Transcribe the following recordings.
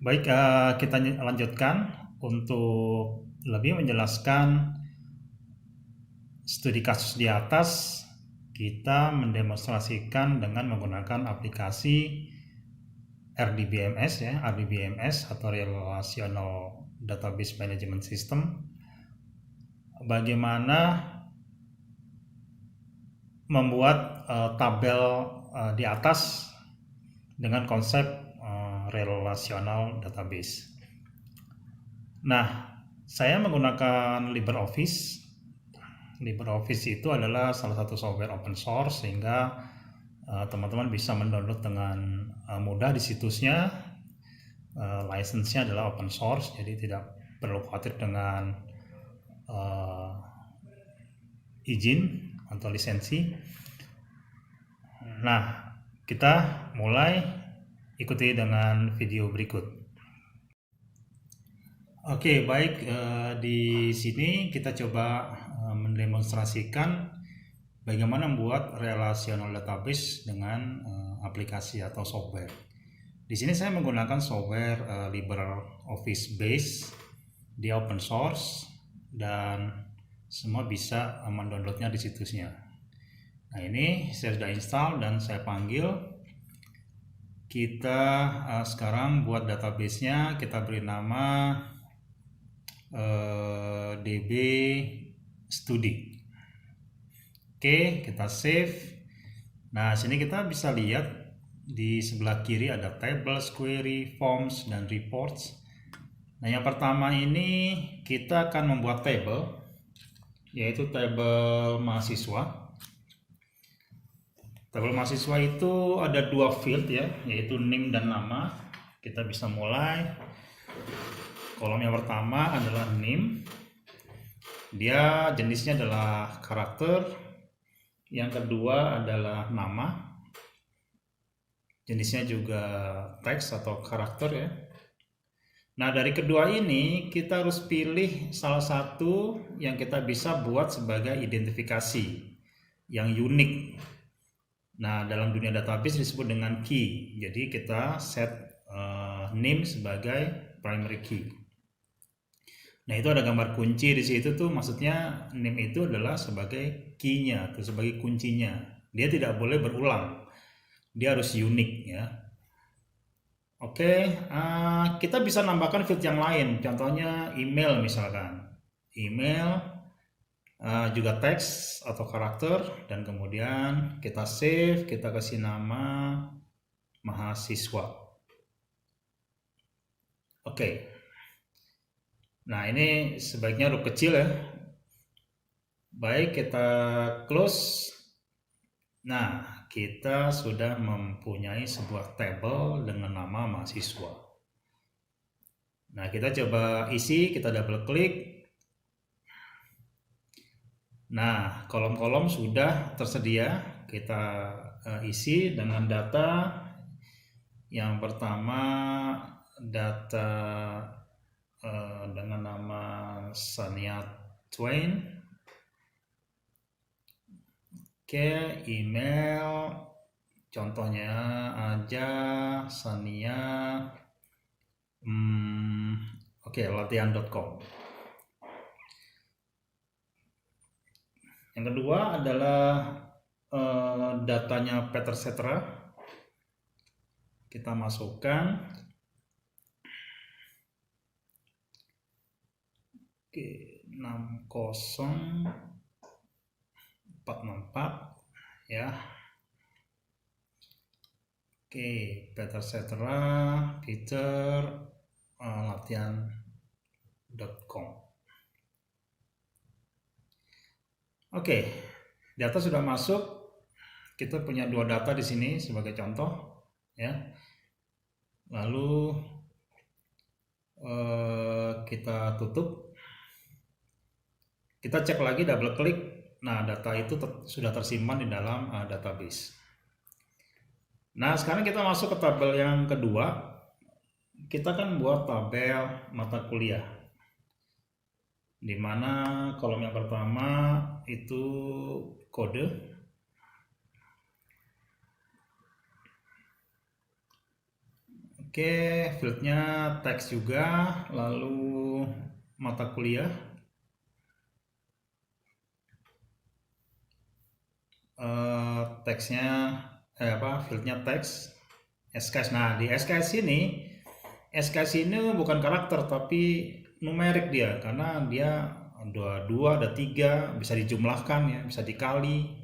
Baik, kita lanjutkan untuk lebih menjelaskan studi kasus di atas. Kita mendemonstrasikan dengan menggunakan aplikasi RDBMS ya, RDBMS atau Relational Database Management System. Bagaimana membuat tabel di atas dengan konsep relational database. Nah, saya menggunakan LibreOffice. LibreOffice itu adalah salah satu software open source sehingga teman-teman bisa mendownload dengan mudah di situsnya. License-nya adalah open source, jadi tidak perlu khawatir dengan izin atau lisensi. Nah, kita mulai, ikuti dengan video berikut. Oke, baik, di sini kita coba mendemonstrasikan bagaimana membuat relational database dengan aplikasi atau software. Di sini saya menggunakan software LibreOffice Base, dia open source dan semua bisa mendownloadnya di situsnya. Nah, ini saya sudah install dan saya panggil. Kita sekarang buat database-nya, kita beri nama DB Studi. Oke, kita save. Nah, sini kita bisa lihat di sebelah kiri ada tables, query, forms, dan reports. Nah, yang pertama ini kita akan membuat table, yaitu tabel mahasiswa. Tabel mahasiswa itu ada dua field ya, yaitu name dan nama. Kita bisa mulai. Kolom yang pertama adalah name. Dia jenisnya adalah karakter. Yang kedua adalah nama. Jenisnya juga teks atau karakter ya. Nah, dari kedua ini kita harus pilih salah satu yang kita bisa buat sebagai identifikasi yang unik. Nah, dalam dunia database disebut dengan key. Jadi kita set name sebagai primary key. Nah, itu ada gambar kunci di situ tuh, maksudnya name itu adalah sebagai key-nya atau sebagai kuncinya. Dia tidak boleh berulang. Dia harus unik ya. Oke, kita bisa nambahkan field yang lain. Contohnya email misalkan. Email juga teks atau karakter, dan kemudian kita save, kita kasih nama mahasiswa. Oke. Nah, ini sebaiknya huruf kecil ya. Baik, kita close. Nah, kita sudah mempunyai sebuah tabel dengan nama mahasiswa. Nah, kita coba isi, kita double klik. Nah, kolom-kolom sudah tersedia. Kita isi dengan data. Yang pertama, data dengan nama Shania Twain. Oke, email. Contohnya aja Shania. Oke, latihan.com. Yang kedua adalah datanya Peter Cetera. Kita masukkan. Oke, 60464 ya. Oke, Peter Cetera, Peter latihan.com. Oke, data sudah masuk. Kita punya dua data di sini sebagai contoh, ya. Lalu kita tutup. Kita cek lagi, double klik. Nah, data itu sudah tersimpan di dalam database. Nah, sekarang kita masuk ke tabel yang kedua. Kita kan buat tabel mata kuliah, di mana kolom yang pertama itu kode. Oke, fieldnya teks juga, lalu mata kuliah, teksnya fieldnya teks, SKS. Nah, di SKS ini bukan karakter tapi numerik dia, karena dia ada 2, ada 3, bisa dijumlahkan ya, bisa dikali.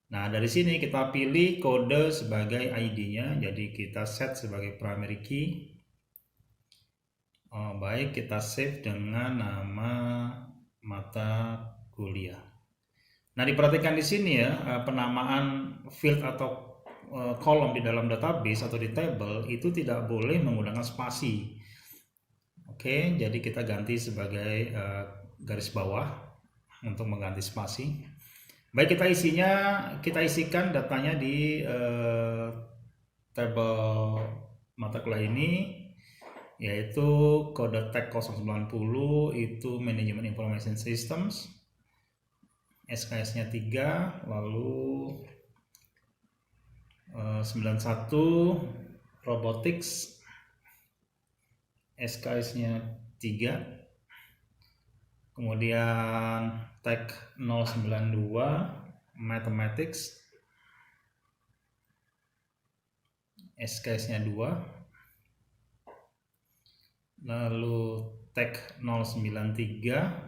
Nah, dari sini kita pilih kode sebagai ID-nya, jadi kita set sebagai primary key. Baik, kita save dengan nama mata kuliah. Nah, diperhatikan di sini ya, penamaan field atau kolom di dalam database atau di table itu tidak boleh menggunakan spasi. Oke, jadi kita ganti sebagai garis bawah untuk mengganti spasi. Baik, kita isikan datanya di tabel mata kuliah ini, yaitu kode tag 090 itu Management Information Systems, SKS-nya 3, lalu 91 Robotics, SKS-nya 3, kemudian tag 092 Mathematics, SKS-nya 2, lalu tag 093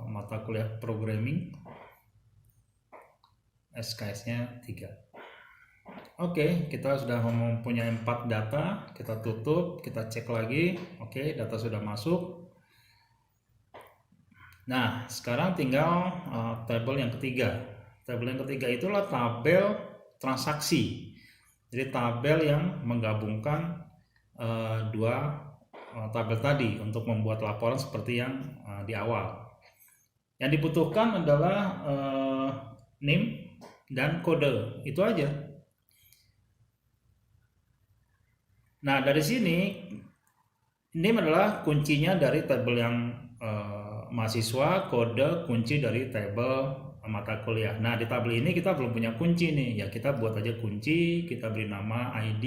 mata kuliah programming, SKS-nya 3. Oke, kita sudah mempunyai 4 data, kita tutup, kita cek lagi. Oke, data sudah masuk. Nah, sekarang tinggal tabel yang ketiga. Tabel yang ketiga itulah tabel transaksi. Jadi tabel yang menggabungkan dua tabel tadi untuk membuat laporan seperti yang di awal. Yang dibutuhkan adalah name dan kode, itu aja. Nah, dari sini name adalah kuncinya dari tabel yang mahasiswa, kode kunci dari tabel mata kuliah. Nah, di tabel ini kita belum punya kunci nih, ya kita buat aja kunci, kita beri nama ID,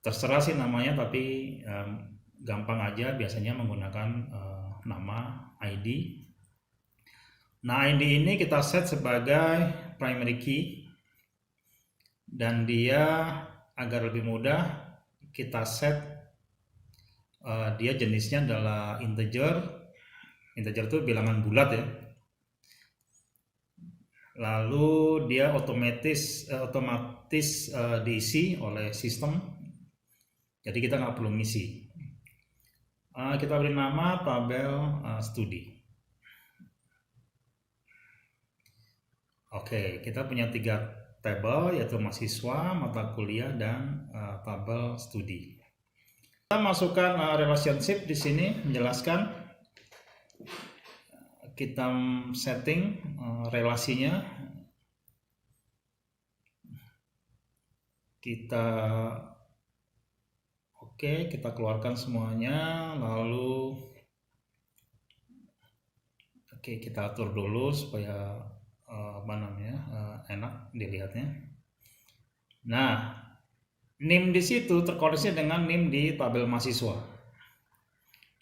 terserah sih namanya, tapi gampang aja biasanya menggunakan nama ID. Nah, ID ini kita set sebagai primary key, dan dia agar lebih mudah kita set dia jenisnya adalah integer. Integer itu bilangan bulat ya. Lalu dia otomatis diisi oleh sistem, jadi kita nggak perlu ngisi. Kita beri nama tabel studi. Oke, kita punya 3 tabel, yaitu mahasiswa, mata kuliah, dan tabel studi. Kita masukkan relationship di sini, menjelaskan. Kita setting relasinya. Kita keluarkan semuanya, lalu kita atur dulu supaya enak dilihatnya. Nah, NIM di situ terkoneksi dengan NIM di tabel mahasiswa,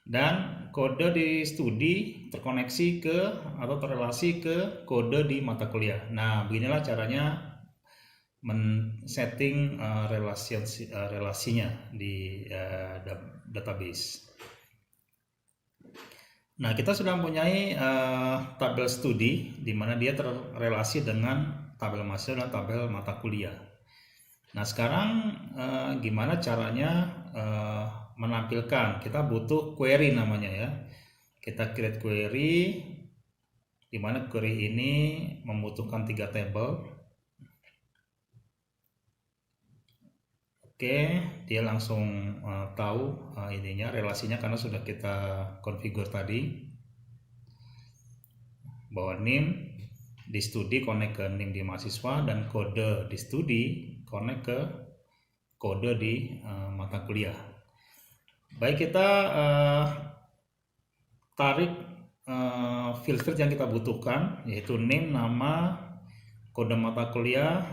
dan kode di studi terkoneksi ke atau terrelasi ke kode di mata kuliah. Nah, beginilah caranya men-setting relasinya di database. Nah, kita sudah mempunyai tabel studi di mana dia terrelasi dengan tabel mahasiswa dan tabel mata kuliah. Nah, sekarang gimana caranya menampilkan? Kita butuh query namanya ya. Kita create query, di mana query ini membutuhkan 3 tabel. Dia langsung tahu ininya, relasinya, karena sudah kita configure tadi bahwa name di studi connect ke name di mahasiswa, dan kode di studi connect ke kode di mata kuliah. Baik, kita tarik filter yang kita butuhkan, yaitu name, nama, kode mata kuliah,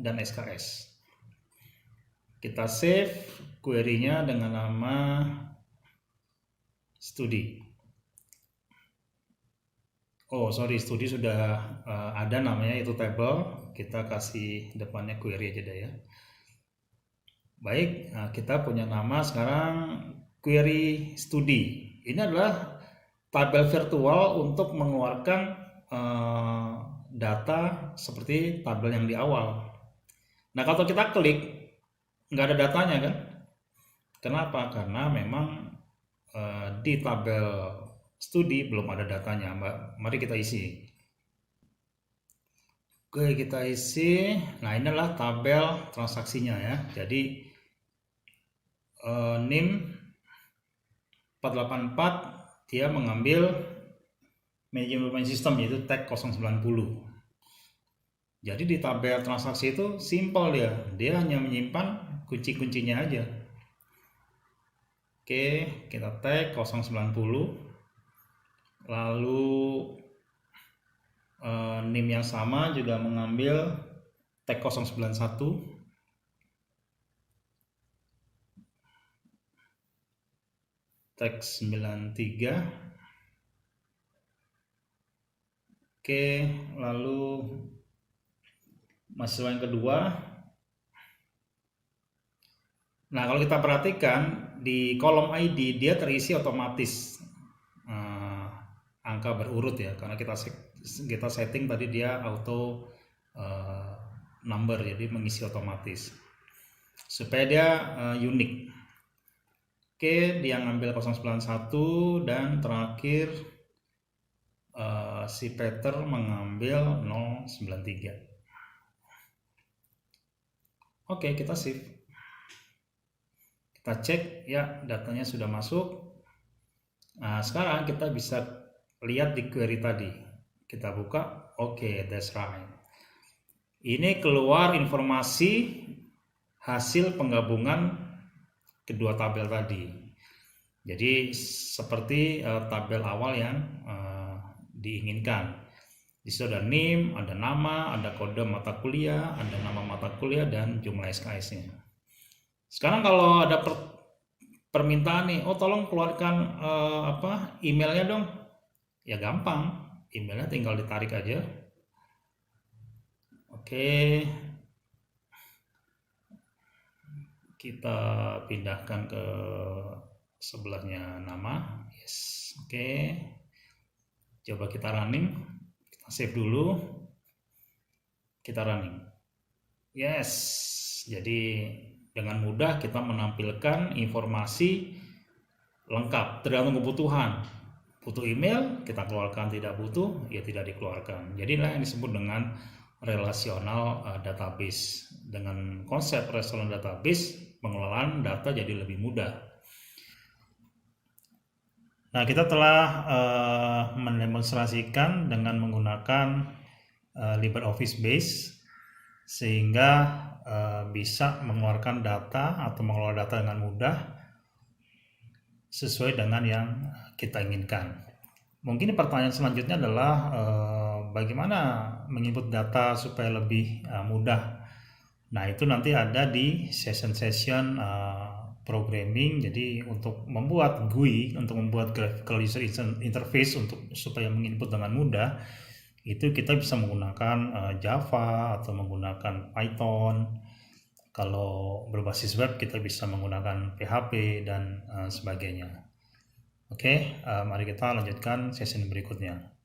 dan SKS. Kita save query-nya dengan nama studi. Oh sorry, studi sudah ada namanya, itu table. Kita kasih depannya query aja deh ya. Baik, nah kita punya nama sekarang query studi. Ini adalah tabel virtual untuk mengeluarkan data seperti tabel yang di awal. Nah kalau kita klik, nggak ada datanya kan? Kenapa? Karena memang di tabel studi belum ada datanya. Mari kita isi. Oke, kita isi. Nah ini adalah tabel transaksinya ya. Jadi NIM 484 dia mengambil manajemen information system, yaitu tag 090. Jadi di tabel transaksi itu simple dia hanya menyimpan kunci-kuncinya aja. Oke, kita tag 090. Lalu NIM yang sama juga mengambil tag 091. Tag 93. Oke, lalu mahasiswa yang kedua. Nah, kalau kita perhatikan di kolom ID dia terisi otomatis angka berurut ya, karena kita setting tadi dia auto number, jadi mengisi otomatis supaya dia unik. Oke, dia ngambil 091 dan terakhir si Peter mengambil 093. Oke, kita save. Kita cek ya, datanya sudah masuk. Nah, sekarang kita bisa lihat di query tadi. Kita buka, oke, that's right. Ini keluar informasi hasil penggabungan kedua tabel tadi. Jadi seperti tabel awal yang diinginkan. Di situ ada NIM, ada nama, ada kode mata kuliah, ada nama mata kuliah, dan jumlah SKS-nya. Sekarang kalau ada permintaan nih, oh tolong keluarkan emailnya dong. Ya gampang, emailnya tinggal ditarik aja. Oke. Kita pindahkan ke sebelahnya nama. Yes. Oke. Coba kita running. Kita save dulu. Kita running. Yes. Jadi dengan mudah kita menampilkan informasi lengkap tergantung kebutuhan. Butuh email, kita keluarkan. Tidak butuh, ya tidak dikeluarkan. Jadi inilah yang disebut dengan relational database. Dengan konsep relational database, pengelolaan data jadi lebih mudah. Nah, kita telah mendemonstrasikan dengan menggunakan LibreOffice Base sehingga bisa mengeluarkan data atau mengelola data dengan mudah sesuai dengan yang kita inginkan. Mungkin pertanyaan selanjutnya adalah bagaimana menginput data supaya lebih mudah. Nah, itu nanti ada di session programming. Jadi untuk membuat GUI, untuk membuat graphical user interface supaya menginput dengan mudah, itu kita bisa menggunakan Java atau menggunakan Python. Kalau berbasis web kita bisa menggunakan PHP dan sebagainya. Oke, mari kita lanjutkan sesi berikutnya.